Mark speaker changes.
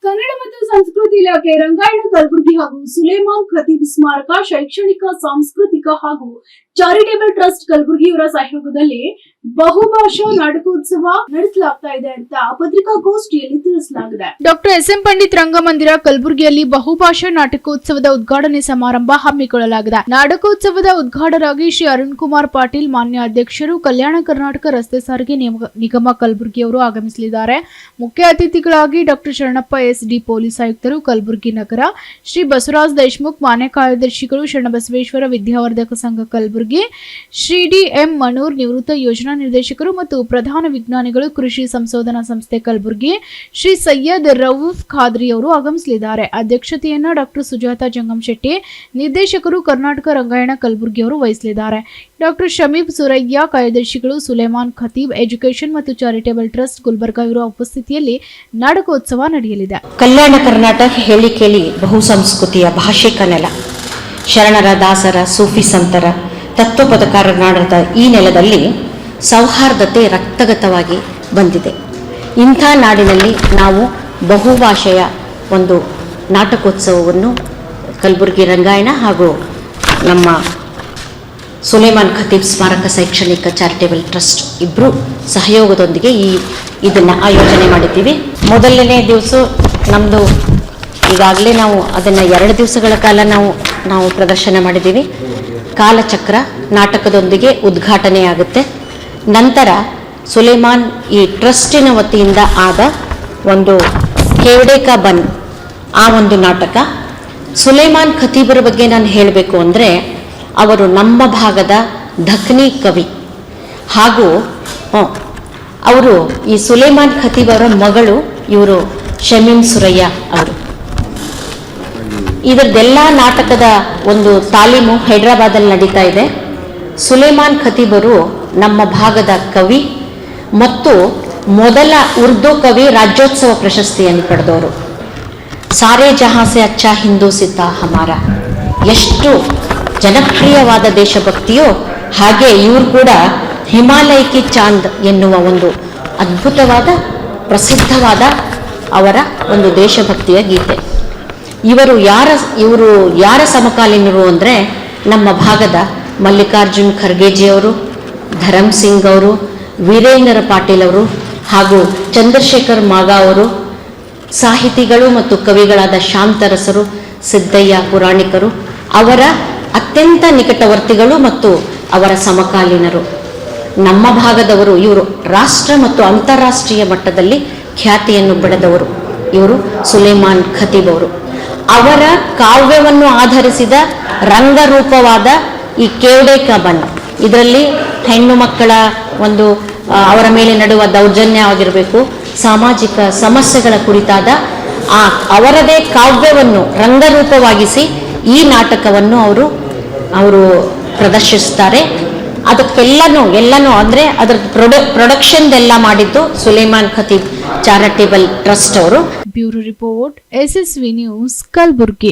Speaker 1: ಕನ್ನಡ ಮತ್ತು ಸಂಸ್ಕೃತಿ ಇಲಾಖೆ ರಂಗಾಯಣ ಕಲಬುರಗಿ ಹಾಗೂ ಸುಲೇಮಾನ್ ಖತೀಬ್ ಸ್ಮಾರಕ ಶೈಕ್ಷಣಿಕ ಸಾಂಸ್ಕೃತಿಕ ಹಾಗೂ ಚಾರಿಟೇಬಲ್ ಟ್ರಸ್ಟ್ ಕಲಬುರಗಿಯವರ ಸಹಯೋಗದಲ್ಲಿ ಬಹುಭಾಷಾ ನಾಟಕೋತ್ಸವ ನಡೆಸಲಾಗ್ತಾ ಇದೆ ಅಂತ ಪತ್ರಿಕಾಗೋಷ್ಠಿಯಲ್ಲಿ ತಿಳಿಸಲಾಗಿದೆ. Doctor SM. ಪಂಡಿತ್ ರಂಗಮಂದಿರ ಕಲಬುರಗಿಯಲ್ಲಿ ಬಹುಭಾಷಾ ನಾಟಕೋತ್ಸವದ ಉದ್ಘಾಟನೆ ಸಮಾರಂಭ ಹಮ್ಮಿಕೊಳ್ಳಲಾಗಿದೆ. ನಾಟಕೋತ್ಸವದ ಉದ್ಘಾಟಕರಾಗಿ ಶ್ರೀ ಅರುಣ್ ಕುಮಾರ್ ಪಾಟೀಲ್ ಮಾನ್ಯ ಅಧ್ಯಕ್ಷರು ಕಲ್ಯಾಣ ಕರ್ನಾಟಕ ರಸ್ತೆ ಸಾರಿಗೆ ನಿಗಮ ಕಲಬುರಗಿಯವರು ಆಗಮಿಸಲಿದ್ದಾರೆ. ಮುಖ್ಯ ಅತಿಥಿಗಳಾಗಿ ಡಾಕ್ಟರ್ ಶರಣಪ್ಪ ಎಸ್.ಡಿ. ಪೊಲೀಸ್ ಆಯುಕ್ತರು ಕಲಬುರಗಿ ನಗರ, ಶ್ರೀ ಬಸವರಾಜ್ ದೇಶಮುಖ್ ಮಾನ್ಯ ಕಾರ್ಯದರ್ಶಿಗಳು ಶರಣಬಸವೇಶ್ವರ ವಿದ್ಯಾವರ್ಧಕ ಸಂಘ ಕಲಬುರಗಿ, ಶ್ರೀ ಡಿ.ಎಂ. ಮನೂರ್ ನಿವೃತ್ತ ಯೋಜನಾ ನಿರ್ದೇಶಕರು ಮತ್ತು ಪ್ರಧಾನ ವಿಜ್ಞಾನಿಗಳು ಕೃಷಿ ಸಂಶೋಧನಾ ಸಂಸ್ಥೆ ಕಲಬುರಗಿ, ಶ್ರೀ ಸೈಯದ್ ರೌಫ್ ಖಾದ್ರಿ ಅವರು ಆಗಮಿಸಲಿದ್ದಾರೆ. ಅಧ್ಯಕ್ಷತೆಯನ್ನು ಡಾಕ್ಟರ್ ಸುಜಾತಾ ಜಂಗಮ್ ಶೆಟ್ಟಿ, ನಿರ್ದೇಶಕರು ಕರ್ನಾಟಕ ರಂಗಾಯಣ ಕಲಬುರಗಿ ಅವರು ವಹಿಸಲಿದ್ದಾರೆ. ಡಾಕ್ಟರ್ ಶಮೀಬ್ ಸುರಯ್ಯ, ಕಾರ್ಯದರ್ಶಿಗಳು ಸುಲೇಮಾನ್ ಖತೀಬ್ ಎಜುಕೇಷನ್ ಮತ್ತು ಚಾರಿಟೇಬಲ್ ಟ್ರಸ್ಟ್ ಗುಲ್ಬರ್ಗಾ ಇವರ ಉಪಸ್ಥಿತಿಯಲ್ಲಿ ನಾಟಕೋತ್ಸವ ನಡೆಯಲಿದೆ.
Speaker 2: ಕಲ್ಯಾಣ ಕರ್ನಾಟಕ ಹೇಳಿ ಕೇಳಿ ಬಹು ಸಂಸ್ಕೃತಿಯ ಭಾಷೆ ಕನ್ನಡ, ಶರಣರ, ದಾಸರ, ಸೂಫಿ ಸಂತರ, ತತ್ವಪದಕಾರನಾಡದ ಈ ನೆಲದಲ್ಲಿ ಸೌಹಾರ್ದತೆ ರಕ್ತಗತವಾಗಿ ಬಂದಿದೆ. ಇಂಥ ನಾಡಿನಲ್ಲಿ ನಾವು ಬಹುಭಾಷೆಯ ಒಂದು ನಾಟಕೋತ್ಸವವನ್ನು ಕಲಬುರಗಿ ರಂಗಾಯಣ ಹಾಗೂ ನಮ್ಮ ಸುಲೇಮಾನ್ ಖತೀಬ್ ಸ್ಮಾರಕ ಶೈಕ್ಷಣಿಕ ಚಾರಿಟೇಬಲ್ ಟ್ರಸ್ಟ್ ಇಬ್ಬರು ಸಹಯೋಗದೊಂದಿಗೆ ಇದನ್ನು ಆಯೋಜನೆ ಮಾಡಿದ್ದೀವಿ. ಮೊದಲನೇ ದಿವಸ ನಮ್ಮದು ಈಗಾಗಲೇ ನಾವು ಅದನ್ನು 2 ದಿವಸಗಳ ಕಾಲ ನಾವು ಪ್ರದರ್ಶನ ಮಾಡಿದ್ದೀವಿ. ಕಾಲಚಕ್ರ ನಾಟಕದೊಂದಿಗೆ ಉದ್ಘಾಟನೆಯಾಗುತ್ತೆ. ನಂತರ ಸುಲೇಮಾನ್ ಈ ಟ್ರಸ್ಟಿನ ವತಿಯಿಂದ ಆದ ಒಂದು ಕೇವಡೆ ಕಾ ಬನ್ ಆ ಒಂದು ನಾಟಕ. ಸುಲೇಮಾನ್ ಖತೀಬರ ಬಗ್ಗೆ ನಾನು ಹೇಳಬೇಕು ಅಂದರೆ ಅವರು ನಮ್ಮ ಭಾಗದ ದಖ್ನಿ ಕವಿ ಹಾಗೂ ಅವರು ಈ ಸುಲೇಮಾನ್ ಖತೀಬ್ ಅವರ ಮಗಳು ಇವರು ಶಮೀಮ್ ಸುರಯ್ಯ ಅವರು. ಇದರದೆಲ್ಲ ನಾಟಕದ ಒಂದು ತಾಲೀಮು ಹೈದರಾಬಾದಲ್ಲಿ ನಡೀತಾ ಇದೆ. ಸುಲೇಮಾನ್ ಖತೀಬರು ನಮ್ಮ ಭಾಗದ ಕವಿ ಮತ್ತು ಮೊದಲ ಉರ್ದು ಕವಿ ರಾಜ್ಯೋತ್ಸವ ಪ್ರಶಸ್ತಿಯನ್ನು ಪಡೆದವರು. ಸಾರೇ ಜಹಾಂ ಸೆ ಅಚ್ಚಾ ಹಿಂದೂ ಸಿತಾ ಹಮಾರ ಎಷ್ಟು ಜನಪ್ರಿಯವಾದ ದೇಶಭಕ್ತಿಯೋ ಹಾಗೆ ಇವರು ಕೂಡ ಹಿಮಾಲಯ ಕಿ ಚಾಂದ್ ಎನ್ನುವ ಒಂದು ಅದ್ಭುತವಾದ ಪ್ರಸಿದ್ಧವಾದ ಅವರ ಒಂದು ದೇಶಭಕ್ತಿಯ ಗೀತೆ. ಇವರು ಯಾರ ಸಮಕಾಲೀನರು ಅಂದರೆ ನಮ್ಮ ಭಾಗದ ಮಲ್ಲಿಕಾರ್ಜುನ್ ಖರ್ಗೆಜಿಯವರು, ಧರಮ್ ಸಿಂಗ್ ಅವರು, ವೀರೇಂದ್ರ ಪಾಟೀಲ್ ಅವರು ಹಾಗೂ ಚಂದ್ರಶೇಖರ್ ಮಾಗ ಅವರು, ಸಾಹಿತಿಗಳು ಮತ್ತು ಕವಿಗಳಾದ ಶಾಂತರಸರು, ಸಿದ್ದಯ್ಯ ಪುರಾಣಿಕರು ಅವರ ಅತ್ಯಂತ ನಿಕಟವರ್ತಿಗಳು ಮತ್ತು ಅವರ ಸಮಕಾಲೀನರು. ನಮ್ಮ ಭಾಗದವರು ಇವರು ರಾಷ್ಟ್ರ ಮತ್ತು ಅಂತಾರಾಷ್ಟ್ರೀಯ ಮಟ್ಟದಲ್ಲಿ ಖ್ಯಾತಿಯನ್ನು ಪಡೆದವರು ಇವರು ಸುಲೇಮಾನ್ ಖತೀಬ್ ಅವರು. ಅವರ ಕಾವ್ಯವನ್ನು ಆಧರಿಸಿದ ರಂಗರೂಪವಾದ ಈ ಕೇವಡೆ ಕಾ ಬನ್, ಇದರಲ್ಲಿ ಹೆಣ್ಣು ಮಕ್ಕಳ ಒಂದು ಅವರ ಮೇಲೆ ನಡುವ ದೌರ್ಜನ್ಯ ಆಗಿರಬೇಕು, ಸಾಮಾಜಿಕ ಸಮಸ್ಯೆಗಳ ಕುರಿತಾದ ಅವರದೇ ಕಾವ್ಯವನ್ನು ರಂಗರೂಪವಾಗಿಸಿ ಈ ನಾಟಕವನ್ನು ಅವರು ಪ್ರದರ್ಶಿಸ್ತಾರೆ. ಅದಕ್ಕೆಲ್ಲನೂ ಅಂದರೆ ಅದರ ಪ್ರೊಡಕ್ಷನ್ದೆಲ್ಲ ಮಾಡಿದ್ದು ಸುಲೇಮಾನ್ ಖತೀಬ್ ಚಾರಿಟೇಬಲ್ ಟ್ರಸ್ಟ್ ಅವರು.
Speaker 1: Bureau report, SSV news, Kalaburagi.